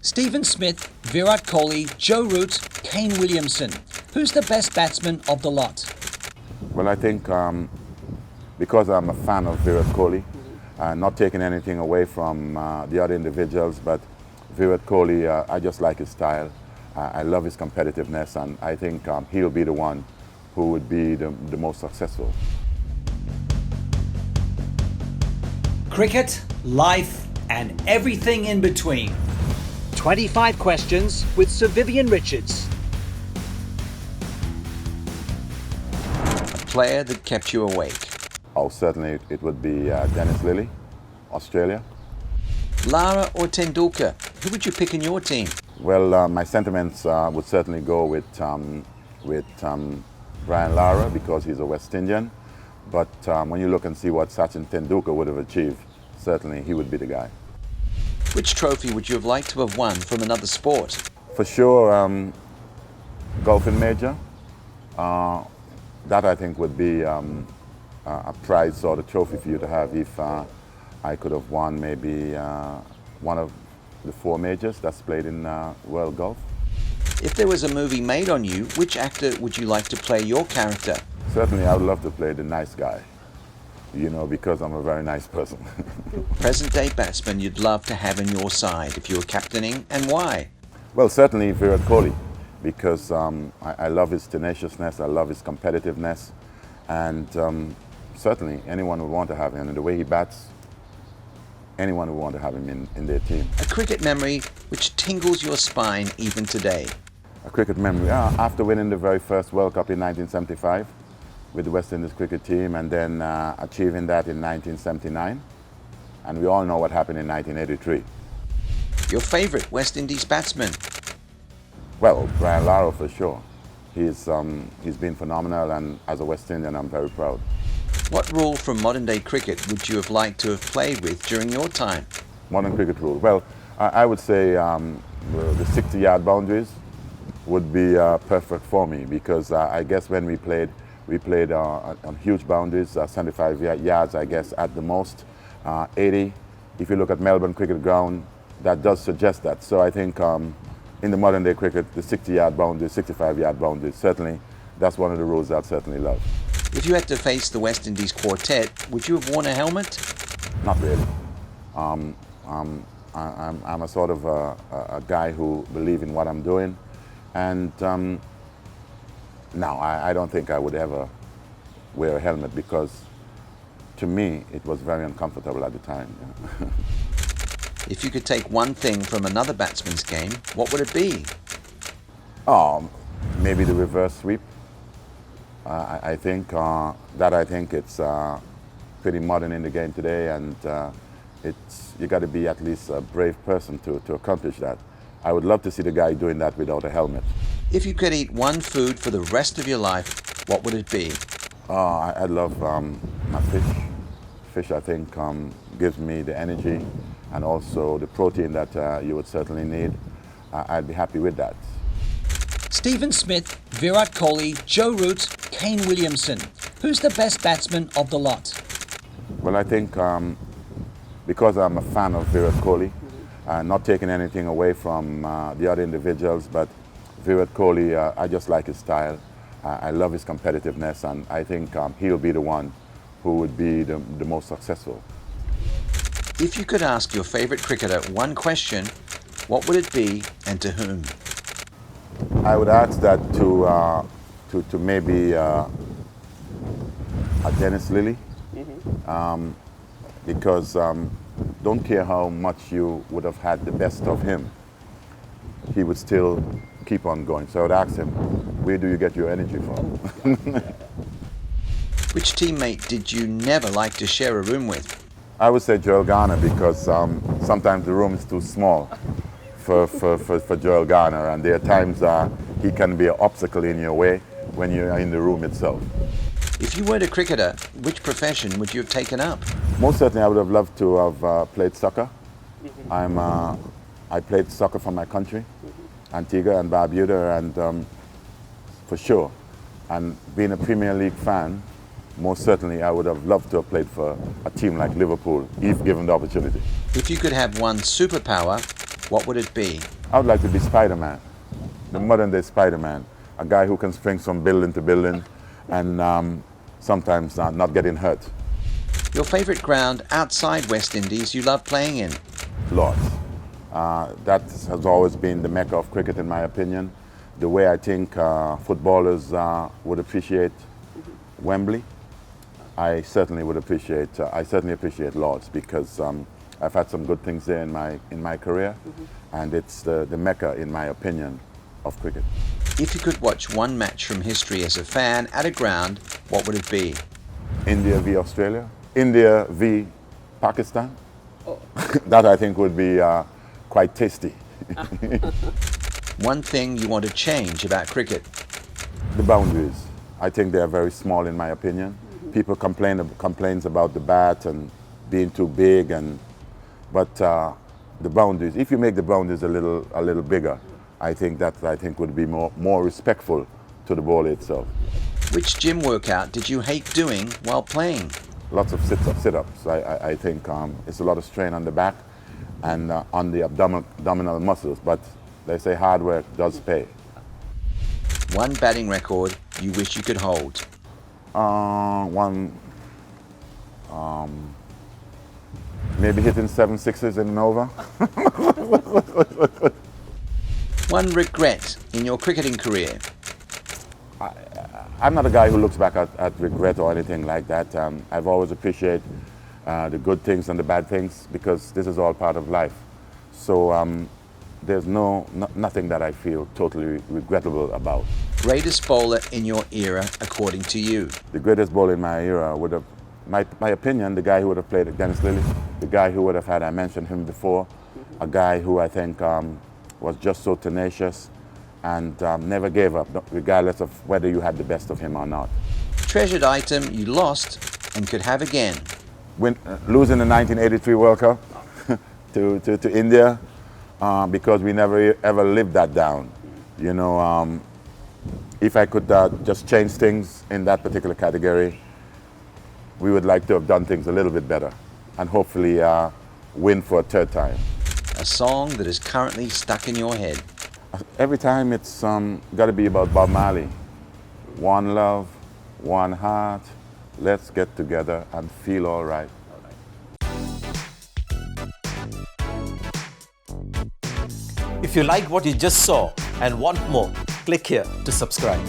Stephen Smith, Virat Kohli, Joe Root, Kane Williamson. Who's the best batsman of the lot? Well, I think because I'm a fan of Virat Kohli, not taking anything away from the other individuals, but Virat Kohli, I just like his style. I love his competitiveness, and I think he'll be the one who would be the most successful. Cricket, life, and everything in between. 25 questions with Sir Vivian Richards. A player that kept you awake. Oh, certainly it would be Dennis Lillee, Australia. Lara or Tendulkar? Who would you pick in your team? Well, my sentiments would certainly go with Brian Lara because he's a West Indian. But when you look and see what Sachin Tendulkar would have achieved, certainly he would be the guy. Which trophy would you have liked to have won from another sport? For sure, golfing major. That I think would be a prize or a trophy for you to have if I could have won maybe one of the 4 majors that's played in world golf. If there was a movie made on you, which actor would you like to play your character? Certainly I would love to play the nice guy, you know, because I'm a very nice person. Present-day batsman you'd love to have on your side if you were captaining, and why? Well, certainly Virat Kohli, because I love his tenaciousness, I love his competitiveness, and certainly anyone would want to have him. And the way he bats, anyone would want to have him in their team. A cricket memory which tingles your spine even today. A cricket memory, after winning the very first World Cup in 1975 with the West Indies cricket team, and then achieving that in 1979. And we all know what happened in 1983. Your favourite West Indies batsman? Well, Brian Lara for sure. He's been phenomenal, and as a West Indian, I'm very proud. What rule from modern-day cricket would you have liked to have played with during your time? Modern cricket rule. Well, I would say the 60-yard boundaries would be perfect for me, because I guess when we played on huge boundaries, 75 yards, I guess, at the most, 80. If you look at Melbourne Cricket Ground, that does suggest that. So I think in the modern day cricket, the 60-yard boundaries, 65-yard boundaries, certainly, that's one of the rules I'd certainly love. If you had to face the West Indies quartet, would you have worn a helmet? Not really. I'm a sort of a guy who believes in what I'm doing, and no, I don't think I would ever wear a helmet, because to me it was very uncomfortable at the time. If you could take one thing from another batsman's game, what would it be? Maybe the reverse sweep. I think it's pretty modern in the game today, and you got to be at least a brave person to accomplish that. I would love to see the guy doing that without a helmet. If you could eat one food for the rest of your life, what would it be? I love my fish. Fish, I think, gives me the energy and also the protein that you would certainly need. I'd be happy with that. Stephen Smith, Virat Kohli, Joe Root, Kane Williamson. Who's the best batsman of the lot? Well, I think because I'm a fan of Virat Kohli, not taking anything away from the other individuals, but Virat Kohli, I just like his style. I love his competitiveness, and I think he'll be the one who would be the most successful. If you could ask your favourite cricketer one question, what would it be, and to whom? I would ask that to maybe a Dennis Lillee, because don't care how much you would have had the best of him, he would still keep on going. So I would ask him, where do you get your energy from? Which teammate did you never like to share a room with? I would say Garner, because sometimes the room is too small for Joel Garner, and there are times he can be an obstacle in your way when you're in the room itself. If you weren't a cricketer, which profession would you have taken up? Most certainly I would have loved to have played soccer. I played soccer for my country, Antigua and Barbuda, and for sure. And being a Premier League fan, most certainly I would have loved to have played for a team like Liverpool, if given the opportunity. If you could have one superpower, what would it be? I would like to be Spiderman, the modern day Spiderman, a guy who can spring from building to building and sometimes not getting hurt. Your favourite ground outside West Indies you love playing in? Lords. That has always been the mecca of cricket, in my opinion. The way I think footballers would appreciate Wembley, I certainly appreciate Lords because I've had some good things there in my career, and it's the mecca, in my opinion, of cricket. If you could watch one match from history as a fan at a ground, what would it be? India v Australia, India v Pakistan. That I think would be quite tasty. One thing you want to change about cricket? The boundaries. I think they are very small, in my opinion. People complains about the bat and being too big, but the boundaries. If you make the boundaries a little bigger, I think would be more respectful to the ball itself. Which gym workout did you hate doing while playing? Lots of sit-ups. I think it's a lot of strain on the back and on the abdominal muscles, but they say hard work does pay. One batting record you wish you could hold? Maybe hitting 7 sixes in an over. One regret in your cricketing career? I'm not a guy who looks back at regret or anything like that. I've always appreciated the good things and the bad things because this is all part of life. So there's nothing that I feel totally regrettable about. Greatest bowler in your era, according to you? The greatest bowler in my era would have, my opinion, the guy who would have played against Lily, the guy who would have had, I mentioned him before, a guy who I think was just so tenacious and never gave up, regardless of whether you had the best of him or not. Treasured item you lost and could have again? Losing the 1983 World Cup to India because we never ever lived that down. You know, if I could just change things in that particular category, we would like to have done things a little bit better and hopefully win for a third time. A song that is currently stuck in your head? Every time it's got to be about Bob Marley. One love, one heart, let's get together and feel all right. If you like what you just saw and want more, click here to subscribe.